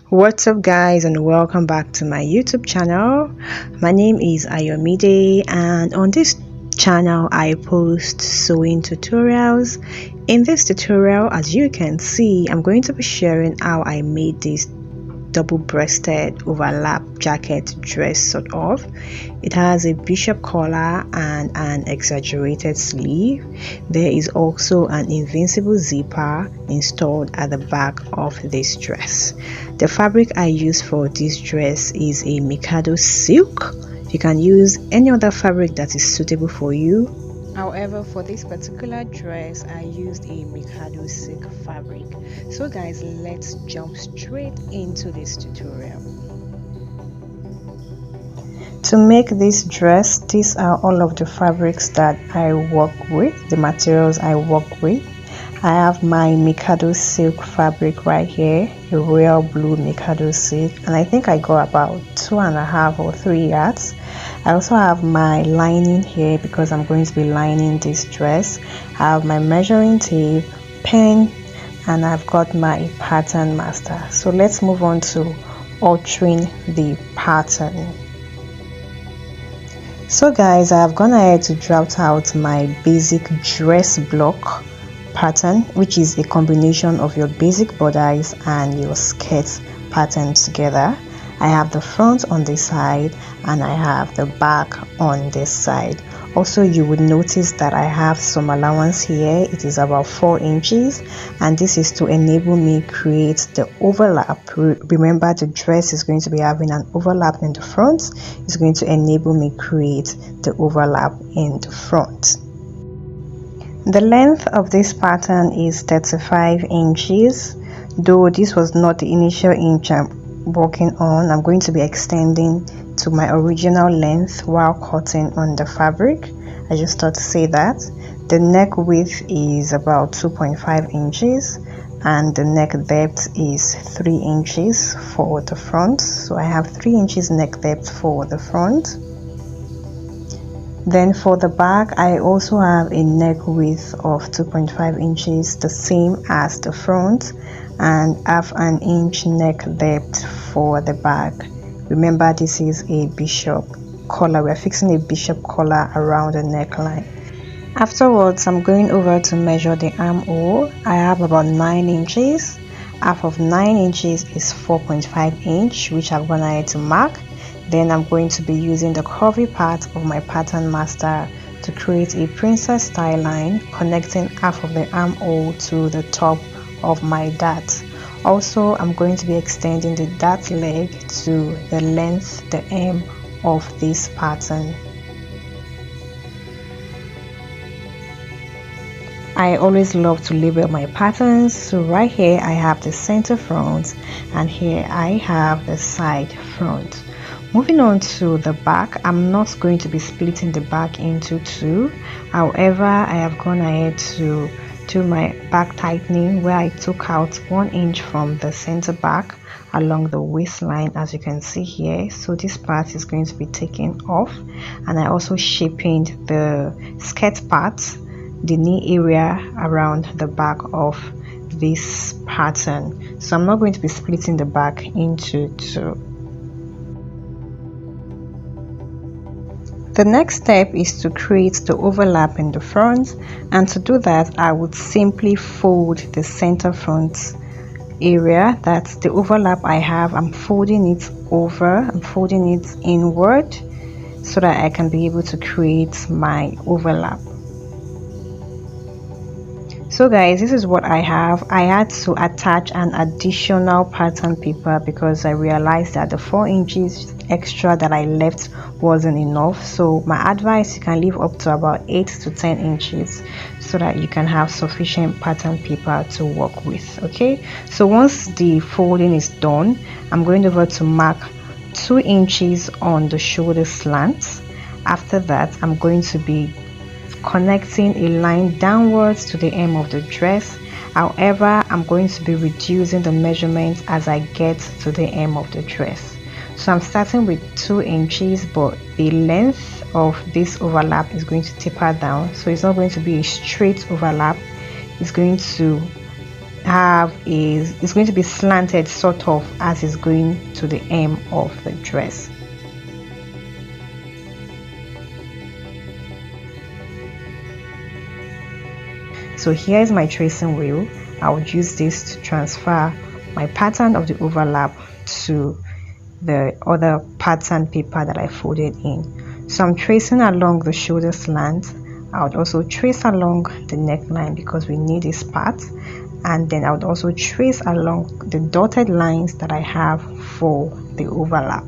What's up guys, and welcome back to my YouTube channel. My name is Ayomide, and on this channel I post sewing tutorials. In this tutorial, as you can see, I'm going to be sharing how I made this double-breasted overlap jacket dress sort of. It has a bishop collar and an exaggerated sleeve. There is also an invincible zipper installed at the back of this dress. The fabric I use for this dress is a Mikado silk. You can use any other fabric that is suitable for you. However, for this particular dress, I used a Mikado silk fabric. So guys, let's jump straight into this tutorial. To make this dress, these are all of the fabrics that I work with, the materials I work with. I have my Mikado silk fabric right here, a royal blue Mikado silk, and I think I got about 2.5 or 3 yards. I also have my lining here because I'm going to be lining this dress. I have my measuring tape, pen, and I've got my pattern master. So let's move on to altering the pattern. So guys, I have gone ahead to draft out my basic dress block pattern, which is a combination of your basic bodice and your skirt pattern together. I have the front on this side and I have the back on this side. Also, you would notice that I have some allowance here. It is about 4 inches, and this is to enable me create the overlap. Remember, the dress is going to be having an overlap in the front. It's going to enable me create the overlap in the front. The length of this pattern is 35 inches, though this was not the initial inch I'm working on. I'm going to be extending to my original length while cutting on the fabric. I just thought to say that. The neck width is about 2.5 inches and the neck depth is 3 inches for the front. So I have 3 inches neck depth for the front. Then for the back, I also have a neck width of 2.5 inches, the same as the front, and half an inch neck depth for the back. Remember, this is a bishop collar. We're fixing a bishop collar around the neckline. Afterwards, I'm going over to measure the armhole. I have about 9 inches. Half of 9 inches is 4.5 inch, which I'm gonna add to mark. Then I'm going to be using the curvy part of my pattern master to create a princess style line connecting half of the armhole to the top of my dart. Also, I'm going to be extending the dart leg to the length, the hem of this pattern. I always love to label my patterns, so right here I have the center front and here I have the side front. Moving on to the back, I'm not going to be splitting the back into 2. However, I have gone ahead to do my back tightening where I took out 1 inch from the center back along the waistline, as you can see here. So this part is going to be taken off, and I also shaped the skirt part, the knee area around the back of this pattern. So I'm not going to be splitting the back into 2. The next step is to create the overlap in the front, and to do that I would simply fold the center front area. That's the overlap I have. I'm folding it over, I'm folding it inward so that I can be able to create my overlap. So guys, this is what I have. I had to attach an additional pattern paper because I realized that the 4 inches extra that I left wasn't enough. So my advice, you can leave up to about 8 to 10 inches so that you can have sufficient pattern paper to work with. Okay, so once the folding is done, I'm going over to mark 2 inches on the shoulder slants. After that, I'm going to be connecting a line downwards to the hem of the dress. However, I'm going to be reducing the measurements as I get to the hem of the dress. So I'm starting with 2 inches, but the length of this overlap is going to taper down, so it's not going to be a straight overlap. It's going to have is it's going to be slanted sort of as it's going to the hem of the dress. So here is my tracing wheel. I would use this to transfer my pattern of the overlap to the other pattern paper that I folded in. So I'm tracing along the shoulder slant. I would also trace along the neckline because we need this part, and then I would also trace along the dotted lines that I have for the overlap.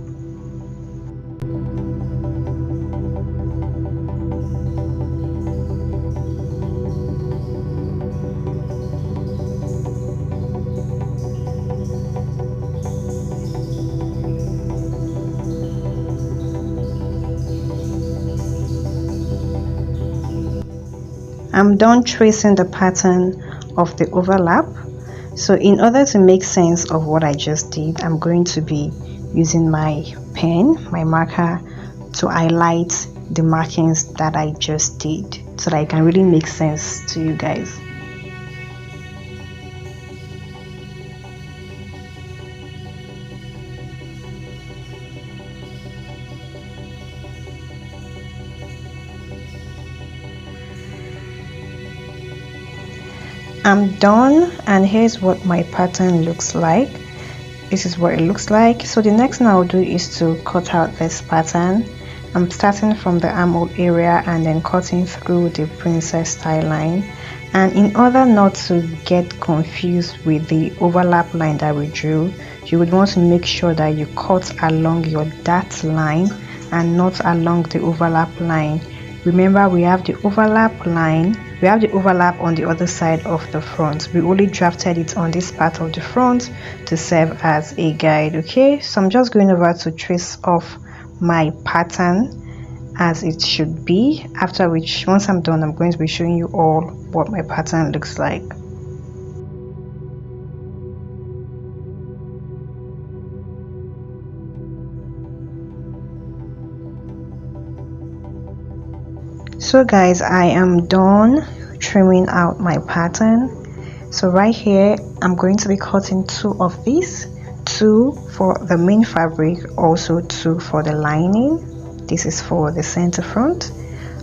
I'm done tracing the pattern of the overlap. So in order to make sense of what I just did, I'm going to be using my pen, my marker, to highlight the markings that I just did so that it can really make sense to you guys. I'm done, and here's what my pattern looks like. This is what it looks like. So the next thing I'll do is to cut out this pattern. I'm starting from the armhole area and then cutting through the princess style line. And in order not to get confused with the overlap line that we drew, you would want to make sure that you cut along your dart line and not along the overlap line. Remember, we have the overlap line, we have the overlap on the other side of the front. We only drafted it on this part of the front to serve as a guide. Okay, so I'm just going over to trace off my pattern as it should be, after which, once I'm done, I'm going to be showing you all what my pattern looks like. So guys, I am done trimming out my pattern. So right here, I'm going to be cutting 2 of these, 2 for the main fabric, also 2 for the lining. This is for the center front.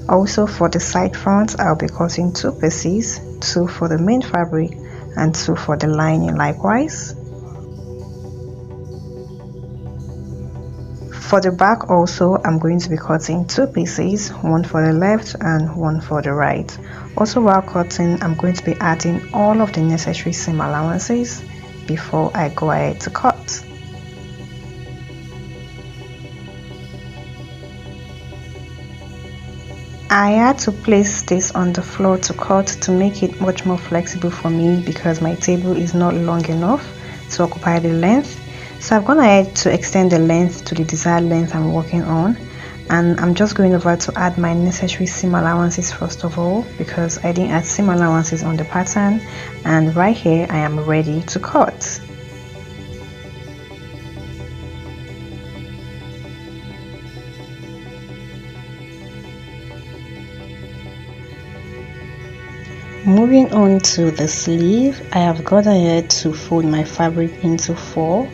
Also for the side front, I'll be cutting 2 pieces, 2 for the main fabric and 2 for the lining likewise. For the back also, I'm going to be cutting 2 pieces, 1 for the left and 1 for the right. Also while cutting, I'm going to be adding all of the necessary seam allowances before I go ahead to cut. I had to place this on the floor to cut to make it much more flexible for me because my table is not long enough to occupy the length. So I've gone ahead to extend the length to the desired length I'm working on, and I'm just going over to add my necessary seam allowances first of all because I didn't add seam allowances on the pattern, and right here I am ready to cut. Moving on to the sleeve, I have gone ahead to fold my fabric into 4.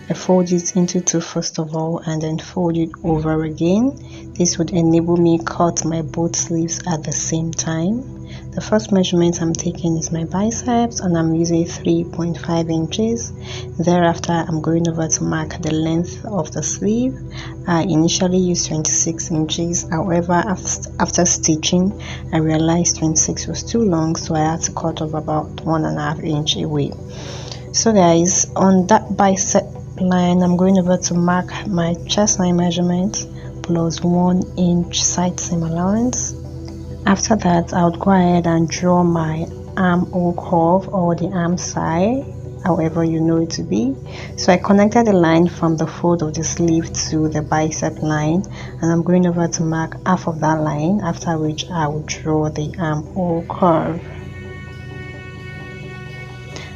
I fold it into 2 first of all and then fold it over again. This would enable me cut my both sleeves at the same time. The first measurement I'm taking is my biceps and I'm using 3.5 inches. Thereafter, I'm going over to mark the length of the sleeve. I initially used 26 inches. However, after stitching, I realized 26 was too long, so I had to cut off about 1.5 inch away. So guys, on that bicep line, I'm going over to mark my chest line measurement plus 1 inch side seam allowance. After that, I would go ahead and draw my armhole curve or the arm side, however you know it to be. So I connected the line from the fold of the sleeve to the bicep line, and I'm going over to mark half of that line, after which I will draw the armhole curve.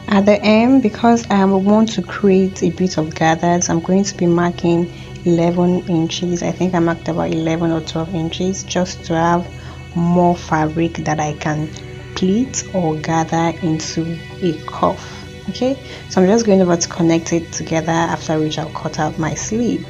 At the end, because I want to create a bit of gathers, I'm going to be marking 11 inches. I think I marked about 11 or 12 inches just to have more fabric that I can pleat or gather into a cuff. Okay, so I'm just going over to connect it together, after which I'll cut out my sleeve.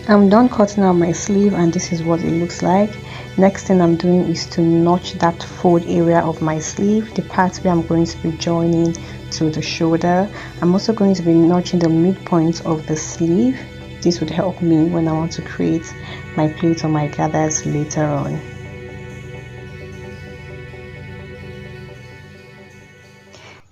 I'm done cutting out my sleeve, and this is what it looks like. Next thing I'm doing is to notch that fold area of my sleeve, the part where I'm going to be joining to the shoulder. I'm also going to be notching the midpoint of the sleeve. This would help me when I want to create my pleats or my gathers later on.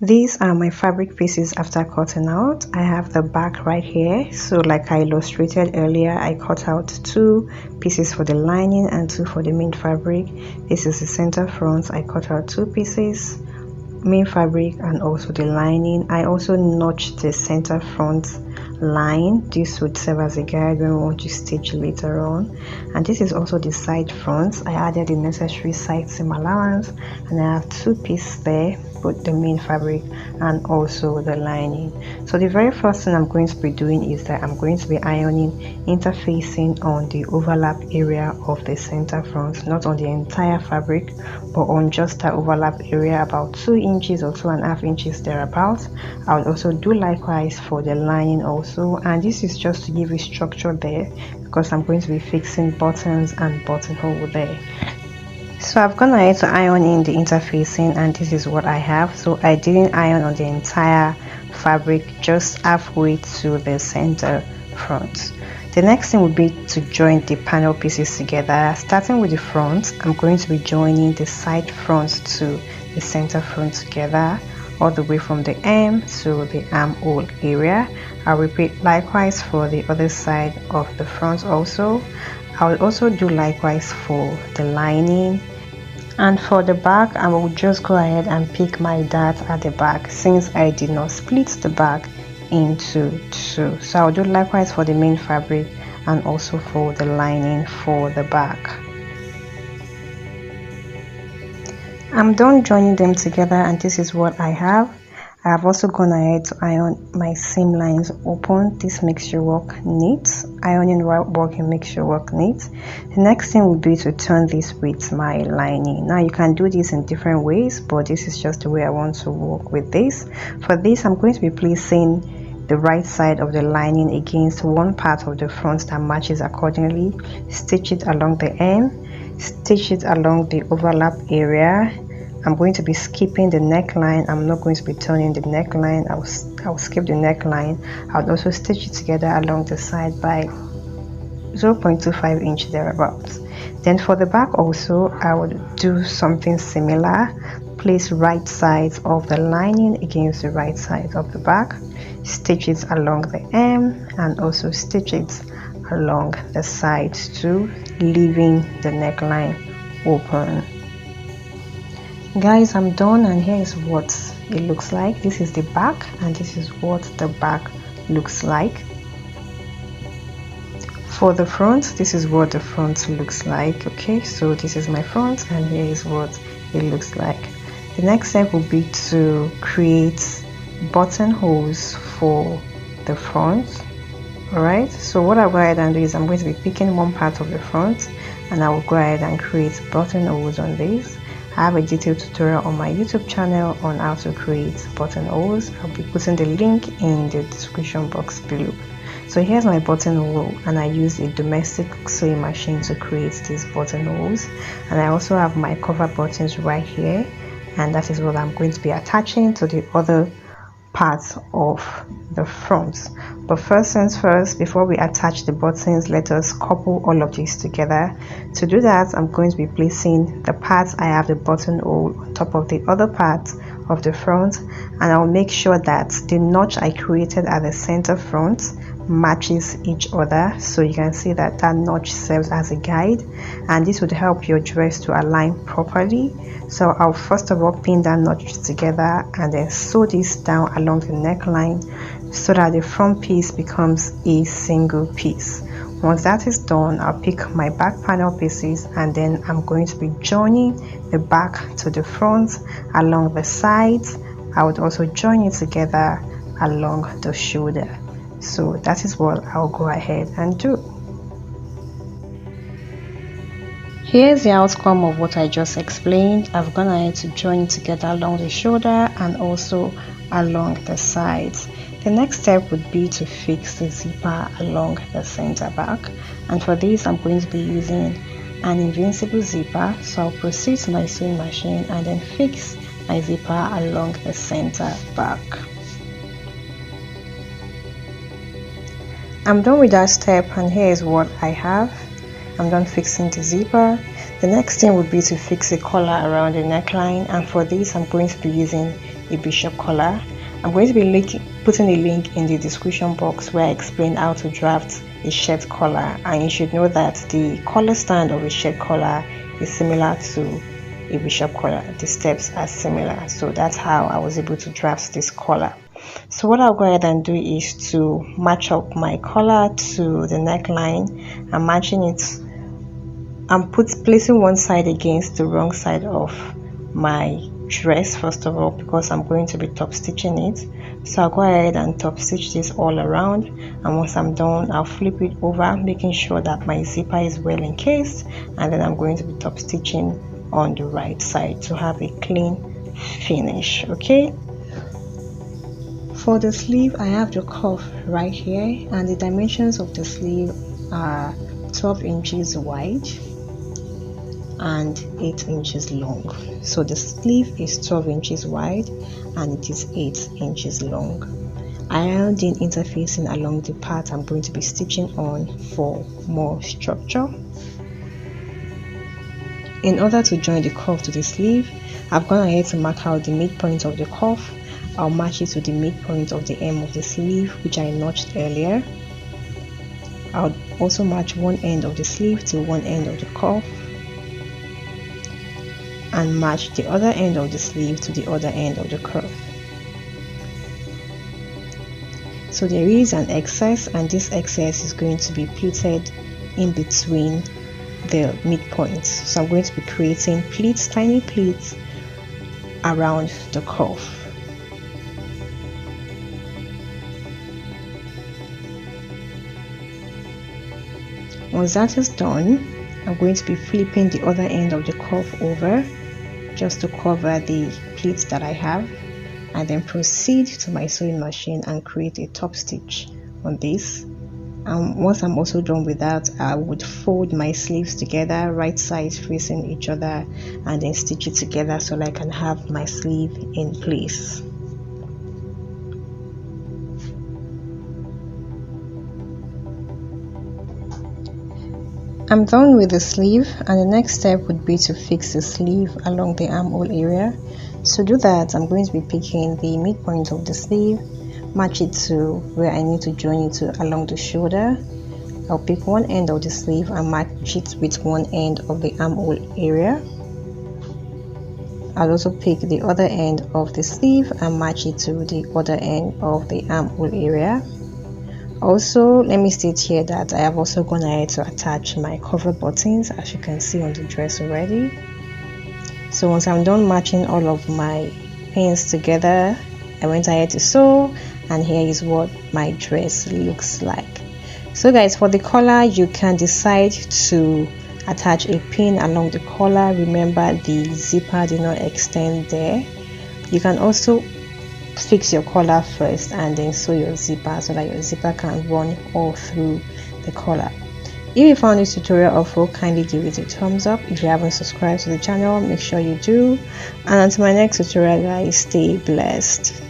These are my fabric pieces after cutting out. I have the back right here. So like I illustrated earlier, I cut out 2 pieces for the lining and 2 for the main fabric. This is the center front. I cut out 2 pieces, main fabric and also the lining. I also notched the center front line. This would serve as a guide when we want to stitch later on. And this is also the side front. I added the necessary side seam allowance, and I have 2 pieces there, both the main fabric and also the lining. So the very first thing I'm going to be doing is that I'm going to be ironing, interfacing on the overlap area of the center front, not on the entire fabric but on just that overlap area, about 2 inches or 2.5 inches thereabouts. I will also do likewise for the lining also, and this is just to give it structure there because I'm going to be fixing buttons and buttonhole there. So I've gone ahead to iron in the interfacing, and this is what I have. So I didn't iron on the entire fabric, just halfway to the center front. The next thing would be to join the panel pieces together. Starting with the front, I'm going to be joining the side front to the center front together, all the way from the hem to the armhole area. I'll repeat likewise for the other side of the front also. I will also do likewise for the lining. And for the back, I will just go ahead and pick my dart at the back, since I did not split the back into 2. So I'll do likewise for the main fabric and also for the lining for the back. I'm done joining them together, and this is what I have. I have also gone ahead to iron my seam lines open. This makes your work neat. Ironing while working makes your work neat. The next thing would be to turn this with my lining. Now you can do this in different ways, but this is just the way I want to work with this. For this, I'm going to be placing the right side of the lining against one part of the front that matches accordingly. Stitch it along the hem, stitch it along the overlap area. I'm going to be skipping the neckline. I'm not going to be turning the neckline. I'll skip the neckline. I'll also stitch it together along the side by 0.25 inch thereabouts. Then for the back also, I would do something similar. Place right sides of the lining against the right side of the back. Stitch it along the hem and also stitch it along the sides too, leaving the neckline open. Guys, I'm done, and here is what it looks like. This is the back, and this is what the back looks like. For the front, this is what the front looks like. Okay, so this is my front, and here is what it looks like. The next step will be to create buttonholes for the front. Alright, so what I'll go ahead and do is I'm going to be picking one part of the front, and I will go ahead and create buttonholes on this. I have a detailed tutorial on my YouTube channel on how to create buttonholes. I'll be putting the link in the description box below. So here's my buttonhole, and I use a domestic sewing machine to create these buttonholes. And I also have my cover buttons right here, and that is what I'm going to be attaching to the other parts of the front. But first things first, before we attach the buttons, let us couple all of these together. To do that, I'm going to be placing the parts I have the buttonhole on top of the other part of the front, and I'll make sure that the notch I created at the center front matches each other. So you can see that that notch serves as a guide, and this would help your dress to align properly. So I'll first of all pin that notch together and then sew this down along the neckline so that the front piece becomes a single piece. Once that is done, I'll pick my back panel pieces, and then I'm going to be joining the back to the front along the sides. I would also join it together along the shoulder. So that is what I'll go ahead and do. Here's the outcome of what I just explained. I've gone ahead to join it together along the shoulder and also along the sides. The next step would be to fix the zipper along the center back, and for this I'm going to be using an invincible zipper. So I'll proceed to my sewing machine and then fix my zipper along the center back. I'm done with that step, and here is what I have. I'm done fixing the zipper. The next thing would be to fix the collar around the neckline, and for this I'm going to be using a bishop collar. I'm going to be putting a link in the description box where I explain how to draft a shirt collar, and you should know that the collar stand of a shirt collar is similar to a bishop collar. The steps are similar, so that's how I was able to draft this collar. So what I'll go ahead and do is to match up my collar to the neckline. I'm matching it. I'm placing one side against the wrong side of my dress first of all, because I'm going to be top stitching it. So I'll go ahead and top stitch this all around, and once I'm done I'll flip it over, making sure that my zipper is well encased, and then I'm going to be top stitching on the right side to have a clean finish. Okay, for the sleeve I have the cuff right here, and the dimensions of the sleeve are 12 inches wide and 8 inches long. So the sleeve is 12 inches wide and it is 8 inches long. I ironed in interfacing along the part I'm going to be stitching on for more structure. In order to join the cuff to the sleeve, I've gone ahead to mark out the midpoint of the cuff. I'll match it to the midpoint of the hem of the sleeve, which I notched earlier. I'll also match one end of the sleeve to one end of the cuff, and match the other end of the sleeve to the other end of the curve. So there is an excess, and this excess is going to be pleated in between the midpoints. So I'm going to be creating pleats, tiny pleats around the cuff. Once that is done, I'm going to be flipping the other end of the cuff over just to cover the pleats that I have, and then proceed to my sewing machine and create a top stitch on this. Once I'm also done with that, I would fold my sleeves together, right sides facing each other, and then stitch it together so that I can have my sleeve in place. I'm done with the sleeve, and the next step would be to fix the sleeve along the armhole area. To do that, I'm going to be picking the midpoint of the sleeve, match it to where I need to join it to along the shoulder. I'll pick one end of the sleeve and match it with one end of the armhole area. I'll also pick the other end of the sleeve and match it to the other end of the armhole area. Also, let me state here that I have also gone ahead to attach my cover buttons, as you can see on the dress already. So once I'm done matching all of my pins together, I went ahead to sew, and here is what my dress looks like. So guys, for the collar, you can decide to attach a pin along the collar. Remember, the zipper did not extend there. You can also fix your collar first and then sew your zipper so that your zipper can run all through the collar. If you found this tutorial helpful, kindly give it a thumbs up. If you haven't subscribed to the channel, make sure you do. And until my next tutorial guys, stay blessed.